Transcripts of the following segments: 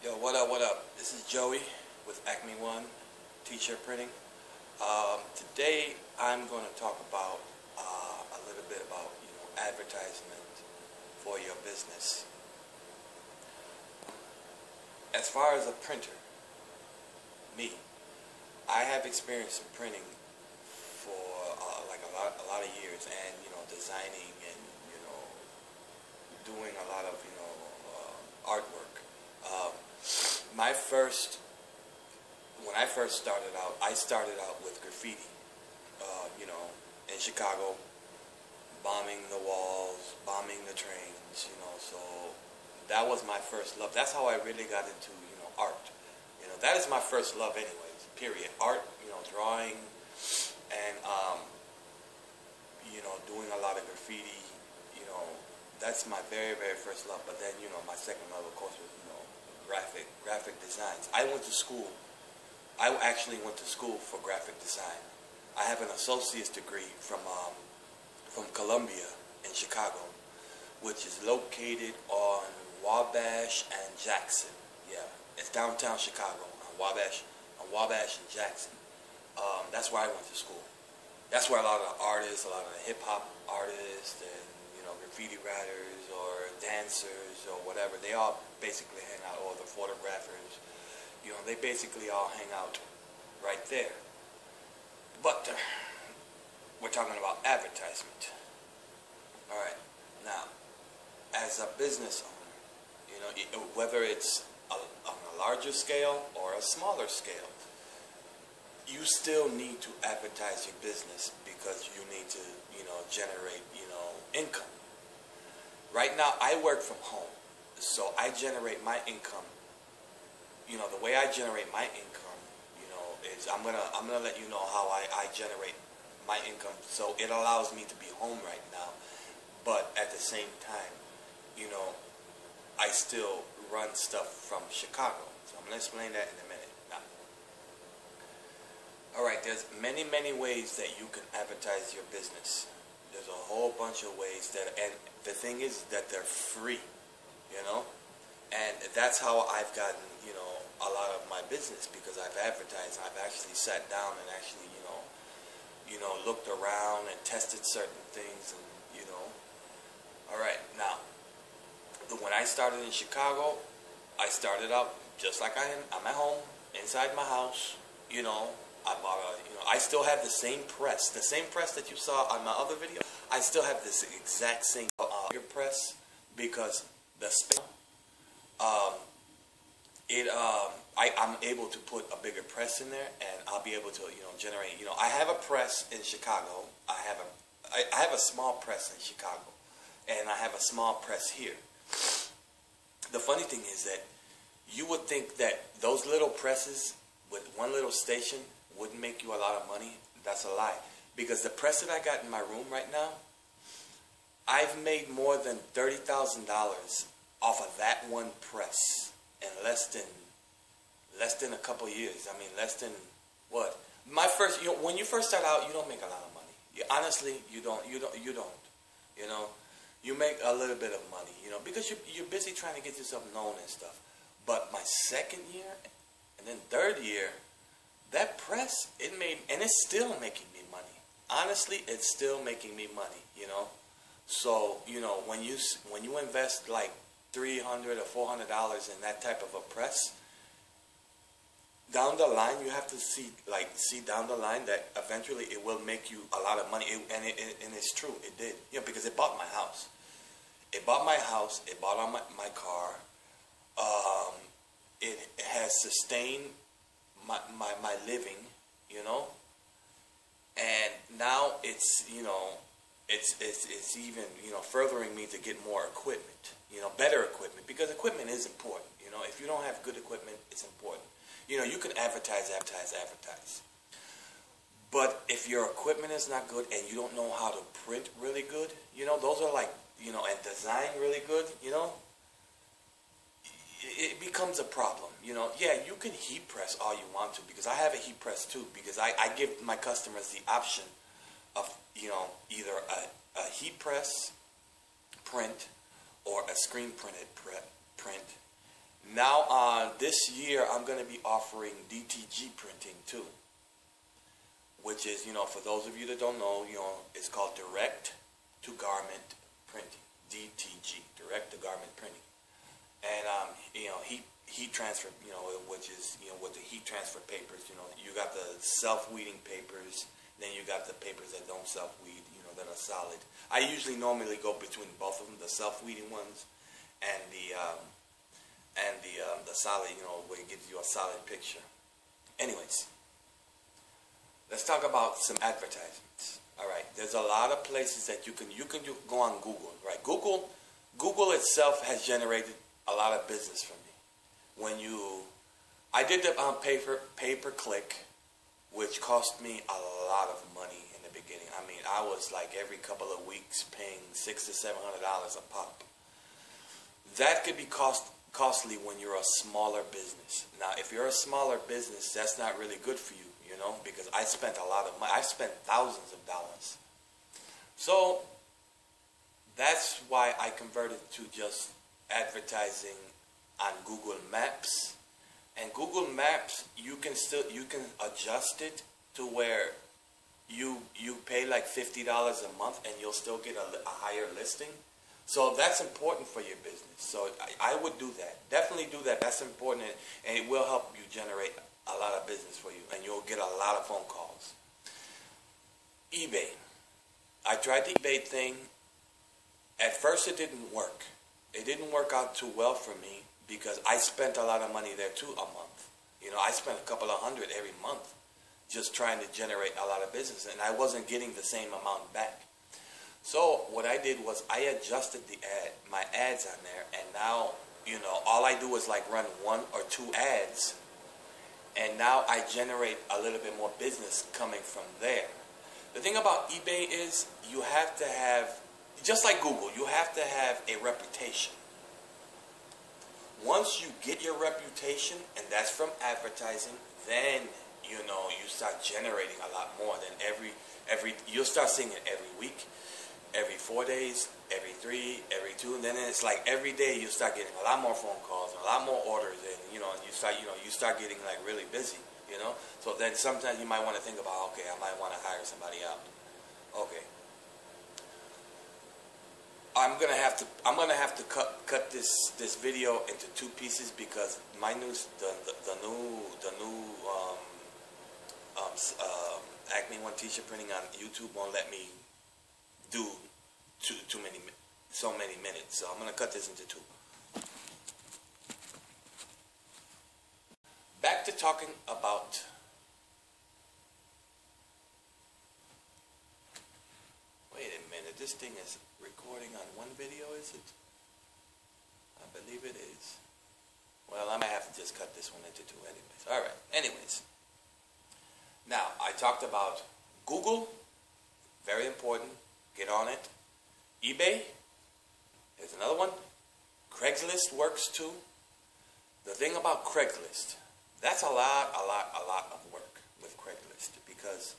Yo, what up, what up? This is Joey with Acme One T-shirt printing. Today I'm going to talk about a little bit about advertisement for your business. As far as a printer, I have experience in printing for like a lot of years, and designing and doing a lot of artwork. When I first started out, I started out with graffiti, in Chicago, bombing the walls, bombing the trains, so that was my first love. That's how I really got into, art. That is my first love anyways, period. Art, drawing, and, doing a lot of graffiti, that's my very, very first love. But then, my second love, of course, was, graphic designs. I actually went to school for graphic design. I have an associate's degree from Columbia in Chicago, which is located on Wabash and Jackson. Yeah, it's downtown Chicago, on Wabash and Jackson. That's where I went to school. That's where a lot of the artists, a lot of the hip-hop artists and graffiti writers or dancers or whatever, they all basically hang out, or the photographers, they basically all hang out right there. But we're talking about advertisement. Alright, now, as a business owner, whether it's on a larger scale or a smaller scale, you still need to advertise your business because you need to, generate, income. Right now, I work from home, so I generate my income. The way I generate my income, is I'm gonna let you know how I generate my income. So it allows me to be home right now, but at the same time, I still run stuff from Chicago. So I'm gonna explain that in a minute. Now, all right, there's many ways that you can advertise your business. There's a whole bunch of ways and the thing is that they're free, and that's how I've gotten, a lot of my business, because I've advertised. I've actually sat down and actually, looked around and tested certain things, and, all right, now, when I started in Chicago, I started out just like I am. I'm at home, inside my house, I bought I still have the same press that you saw on my other video. I still have this exact same press, because the space, I'm able to put a bigger press in there, and I'll be able to, generate, I have a press in Chicago. I have a small press in Chicago, and I have a small press here. The funny thing is that you would think that those little presses with one little station wouldn't make you a lot of money. That's a lie. Because the press that I got in my room right now, I've made more than $30,000 off of that one press in less than a couple years. I mean, less than what? My first, when you first start out, you don't make a lot of money. Honestly, you don't. You make a little bit of money, because you're busy trying to get yourself known and stuff. But my second year and then third year, that press, it made, and it's still making me money. Honestly, it's still making me money, So, when you invest like $300 or $400 in that type of a press, down the line, you have to see down the line that eventually it will make you a lot of money. And it's true, it did. Because it bought my house. It bought my house. It bought on my car. It has sustained my living, and now it's, it's even, furthering me to get more equipment, better equipment, because equipment is important. If you don't have good equipment, it's important. You can advertise. But if your equipment is not good and you don't know how to print really good, those are like, and design really good, it becomes a problem. Yeah, you can heat press all you want to, because I have a heat press too, because I give my customers the option of, either a heat press print or a screen printed print. Now, this year, I'm going to be offering DTG printing too, which is, for those of you that don't know, it's called direct to garment printing, DTG, direct to garment printing. And, heat transfer, which is, with the heat transfer papers, you got the self-weeding papers, then you got the papers that don't self-weed, that are solid. I usually normally go between both of them, the self-weeding ones and the solid, where it gives you a solid picture. Anyways, let's talk about some advertisements. All right, there's a lot of places that you can go on Google, right? Google itself has generated a lot of business for me. I did the pay-per-click, which cost me a lot of money in the beginning. I mean, I was like every couple of weeks paying $600 to $700 a pop. That could be costly when you're a smaller business. Now, if you're a smaller business, that's not really good for you, because I spent a lot of money. I spent thousands of dollars. So that's why I converted to just advertising on Google Maps. And Google Maps, you can adjust it to where you pay like $50 a month and you'll still get a higher listing. So that's important for your business. So I would do that. Definitely do that. That's important, and it will help you generate a lot of business for you, and you'll get a lot of phone calls. eBay. I tried the eBay thing. At first it didn't work. It didn't work out too well for me because I spent a lot of money there too a month. I spent a couple of hundred every month just trying to generate a lot of business, and I wasn't getting the same amount back. So what I did was I adjusted my ads on there, and now, all I do is like run 1 or 2 ads, and now I generate a little bit more business coming from there. The thing about eBay is you have to have, just like Google, you have to have a reputation. Once you get your reputation, and that's from advertising, then, you start generating a lot more than you'll start seeing it every week, every 4 days, every 3, every 2, and then it's like every day you start getting a lot more phone calls, and a lot more orders, and you start getting like really busy, So then sometimes you might want to think about, okay, I might want to hire somebody out. Okay, I'm gonna have to cut this video into 2 pieces because the new Acme One T-shirt printing on YouTube won't let me do so many minutes. So I'm gonna cut this into 2. Back to talking about wait a minute, this thing is recording on one video, is it? I believe it is. Well, I might have to just cut this one into 2 anyways. Alright, anyways. Now, I talked about Google, very important, get on it. eBay, here's another one. Craigslist works too. The thing about Craigslist, that's a lot of work with Craigslist because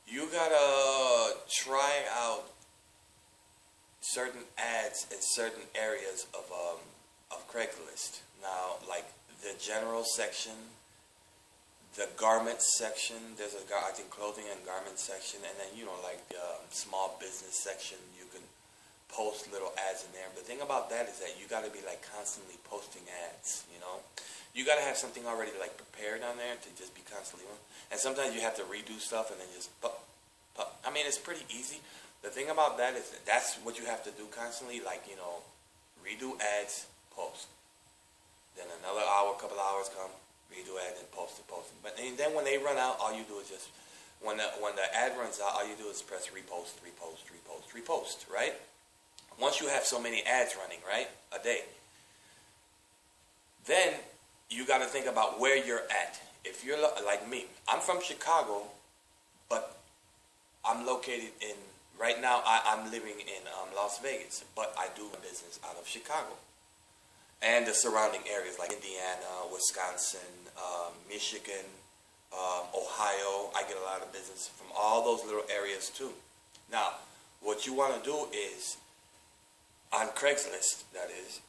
you gotta try out certain ads in certain areas of Craigslist. Now, like the general section, the garments section, there's I think clothing and garment section, and then like the small business section, you can post little ads in there. The thing about that is that you got to be like constantly posting ads. You got to have something already like prepared on there to just be constantly on. And sometimes you have to redo stuff and then just pop. I mean, it's pretty easy. The thing about that is that's what you have to do constantly, like, redo ads, post. Then another hour, couple hours come, redo ads and post it. But and then when they run out, all you do is just, when the ad runs out, all you do is press repost, right? Once you have so many ads running, right, a day, then you got to think about where you're at. If you're like me, I'm from Chicago, but I'm located in, right now I'm living in Las Vegas, but I do business out of Chicago and the surrounding areas like Indiana, Wisconsin, Michigan, Ohio. I get a lot of business from all those little areas too. Now, what you want to do is, on Craigslist, that is,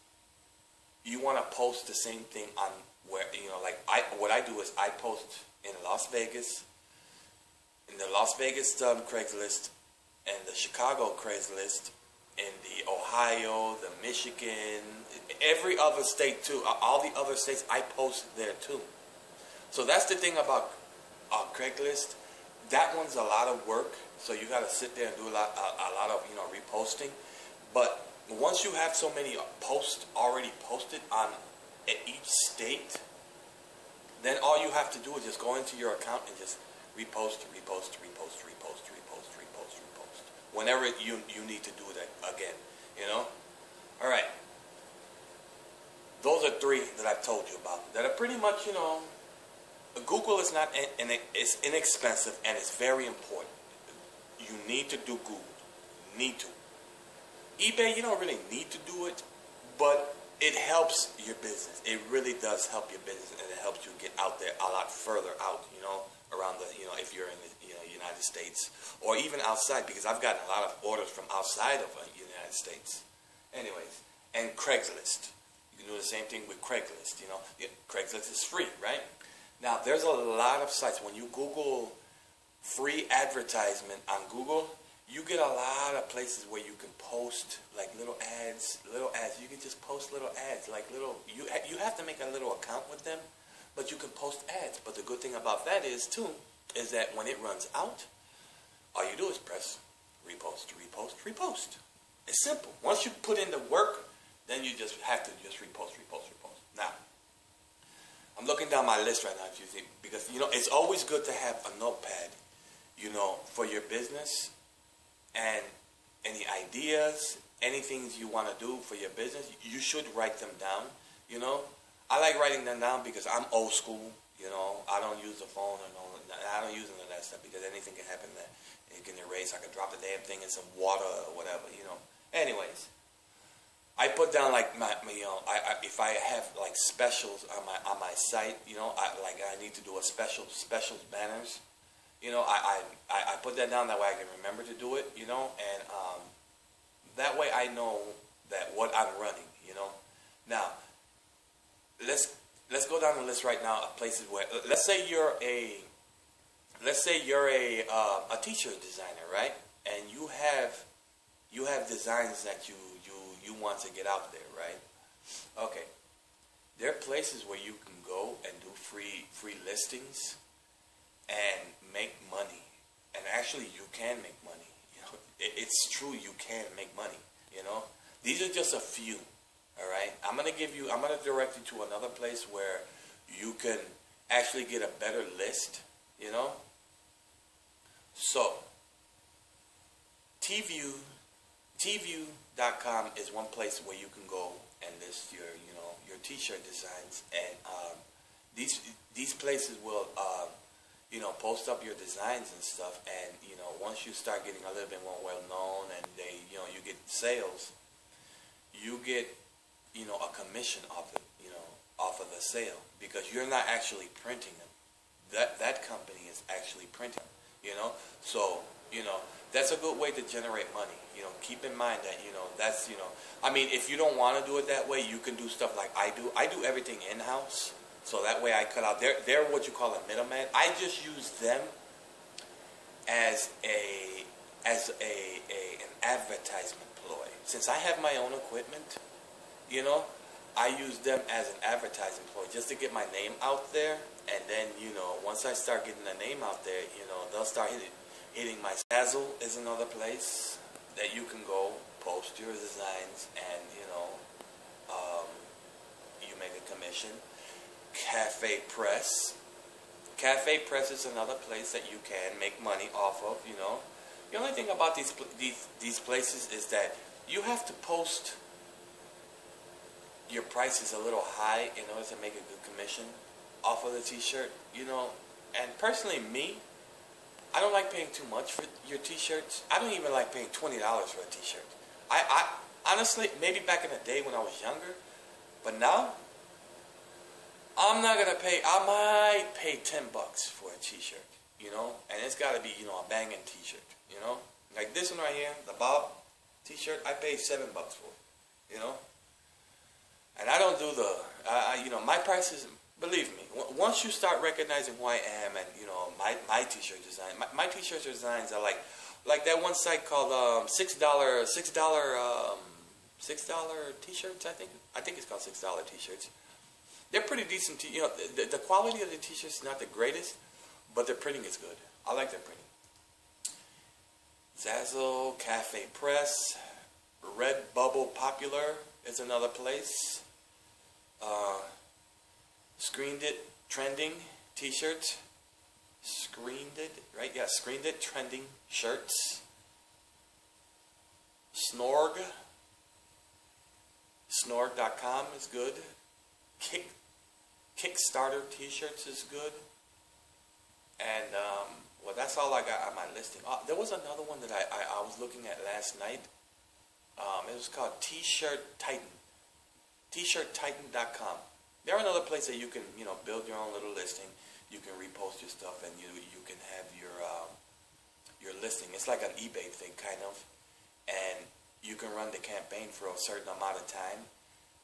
you want to post the same thing on where, like what I do is I post in Las Vegas, in the Las Vegas Craigslist, and the Chicago Craigslist, in the Ohio, the Michigan, every other state too. All the other states I post there too. So that's the thing about Craigslist. That one's a lot of work. So you got to sit there and do a lot of reposting. But once you have so many posts already posted on each state, then all you have to do is just go into your account and just repost. Whenever you need to do that again, All right. Those are 3 that I've told you about that are pretty much, Google is not, it's inexpensive and it's very important. You need to do Google. Need to. eBay, you don't really need to do it, but it helps your business. It really does help your business, and it helps you get out there a lot further out, around the, if you're in the United States or even outside, because I've gotten a lot of orders from outside of the United States. Anyways, and Craigslist. You can do the same thing with Craigslist, Craigslist is free, right? Now, there's a lot of sites. When you Google free advertisement on Google, you get a lot of places where you can post like little ads. You can just post little ads, like you have to make a little account with them, but you can post ads. But the good thing about that is that when it runs out, all you do is press repost. It's simple. Once you put in the work, then you just have to just repost. Now, I'm looking down my list right now, because it's always good to have a notepad, for your business, and any ideas, anything you want to do for your business, you should write them down. I like writing them down because I'm old school. I don't use the phone I don't use none of that stuff, because anything can happen that it can erase. I can drop the damn thing in some water or whatever. Anyways, I put down like my if I have like specials on my site, I need to do a specials banners. I put that down, that way I can remember to do it, and that way I know that what I'm running, Now, let's go down the list right now of places where, let's say you're a t-shirt designer, right? And you have designs that you want to get out there, right? Okay. There are places where you can go and do free listings and make money. And actually, you can make money. It's true, you can make money. These are just a few. All right. I'm gonna direct you to another place where you can actually get a better list. So, tview.com is one place where you can go and list your t-shirt designs, and these places will post up your designs and stuff, and once you start getting a little bit more well known, and you get sales, you get a commission off it, off of the sale, because you're not actually printing them. That company is actually printing, so that's a good way to generate money. Keep in mind that that's I mean, if you don't want to do it that way, you can do stuff like I do. I do everything in house, so that way I cut out. They're what you call a middleman. I just use them as an advertisement ploy. Since I have my own equipment, I use them as an advertising ploy just to get my name out there, and then once I start getting the name out there, they'll start hitting my Dazzle is another place that you can go post your designs, and you make a commission. Cafe Press is another place that you can make money off of. The only thing about these places is that you have to post your prices a little high in order to make a good commission off of the t-shirt, and personally me, I don't like paying too much for your t-shirts. I don't even like paying $20 for a t-shirt. I honestly, maybe back in the day when I was younger, but now, I'm not going to pay, I might pay $10 for a t-shirt, and it's got to be, a banging t-shirt, like this one right here, the Bob t-shirt, I paid $7 for it, And I don't do the, my prices, believe me, once you start recognizing who I am and, my t-shirt design, my t-shirt designs are like that one site called $6 t-shirts, I think it's called $6 t-shirts. They're pretty decent, the quality of the t-shirts is not the greatest, but their printing is good. I like their printing. Zazzle, Cafe Press, Redbubble Popular is another place. Screened It Trending t-shirts. Screened It, right? Yeah, Screened It Trending shirts. Snorg. Snorg.com is good. Kickstarter t-shirts is good. And, well, that's all I got on my listing. There was another one that I was looking at last night. It was called Tshirt Titan. Tshirttitan.com. They're another place that you can, build your own little listing. You can repost your stuff, and you can have your listing. It's like an eBay thing, kind of. And you can run the campaign for a certain amount of time.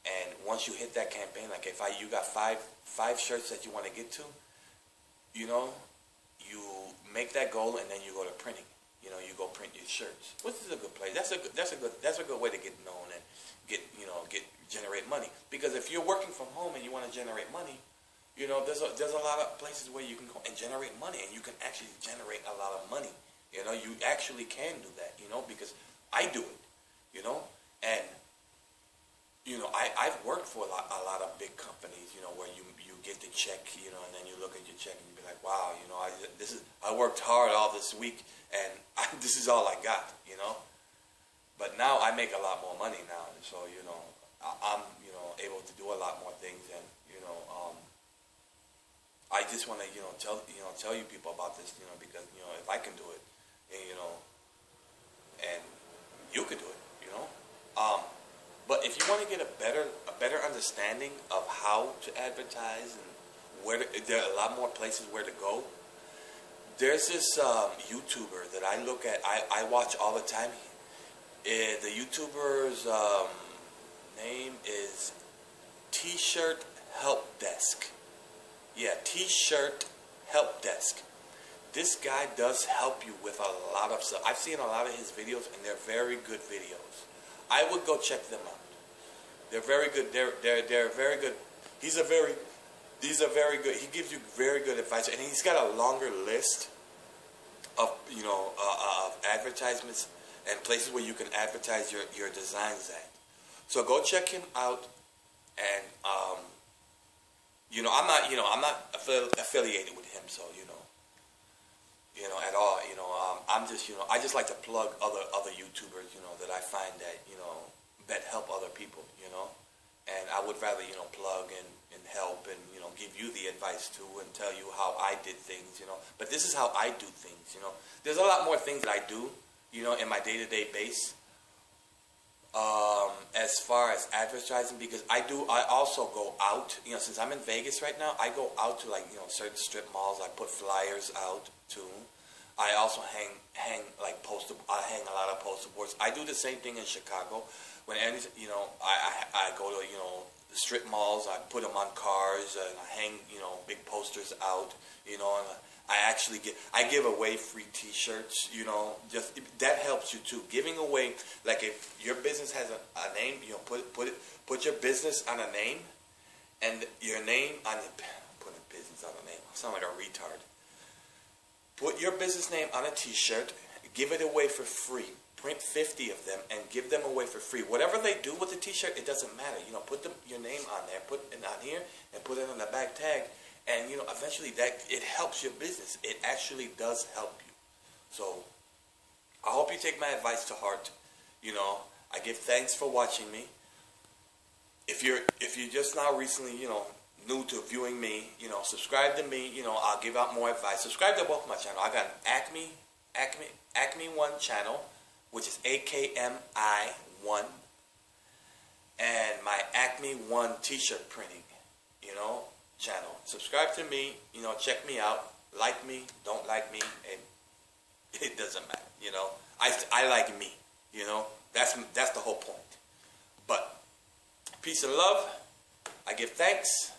And once you hit that campaign, like if you got five shirts that you want to get to, you make that goal, and then you go to printing. You go print your shirts, which is a good place. That's a good way to get known and generate money. Because if you're working from home and you want to generate money, there's a lot of places where you can go and generate money, and you can actually generate a lot of money. You actually can do that. Because I do it. And I've worked for a lot of big companies. Where you get the check, and then you look at your check and you be like, wow, I worked hard all this week, and this is all I got, But now I make a lot more money now, and so I'm able to do a lot more things, and I just want to tell you people about this, because if I can do it, and you can do it, But if you want to get a better understanding of how to advertise and there are a lot more places where to go. There's this YouTuber that I look at, I watch all the time. The YouTuber's name is Tshirt Help Desk. Yeah, Tshirt Help Desk. This guy does help you with a lot of stuff. I've seen a lot of his videos, and they're very good videos. I would go check them out. They're very good. They're very good. He's a very good. He gives you very good advice, and he's got a longer list of of advertisements and places where you can advertise your designs at. So go check him out, and I'm not affiliated with him, so at all. I'm just I just like to plug other YouTubers that I find that help other people, and I would rather plug and help and give you the advice too and tell you how I did things, but this is how I do things. There's a lot more things that I do in my day-to-day base as far as advertising, because I also go out, since I'm in Vegas right now, I go out to certain strip malls. I put flyers out too. I also hang I hang a lot of poster boards. I do the same thing in Chicago. When I go to strip malls, I put them on cars and I hang big posters out. And I give away free T-shirts. Just that helps you too. Giving away, like if your business has a name, put your business on a name, and your name on putting business on a name. I sound like a retard. Put your business name on a T-shirt, give it away for free. Print 50 of them and give them away for free. Whatever they do with the T-shirt, it doesn't matter. Put your name on there, put it on here, and put it on the back tag. And, eventually it helps your business. It actually does help you. So, I hope you take my advice to heart. I give thanks for watching me. If you're just now recently, new to viewing me, subscribe to me. I'll give out more advice. Subscribe to both my channel. I got an Acme 1 channel, which is AKMI 1, and my Acme 1 T-shirt printing, channel. Subscribe to me. Check me out. Like me, don't like me, and it doesn't matter. I like me. That's the whole point. But Peace and love. I give thanks.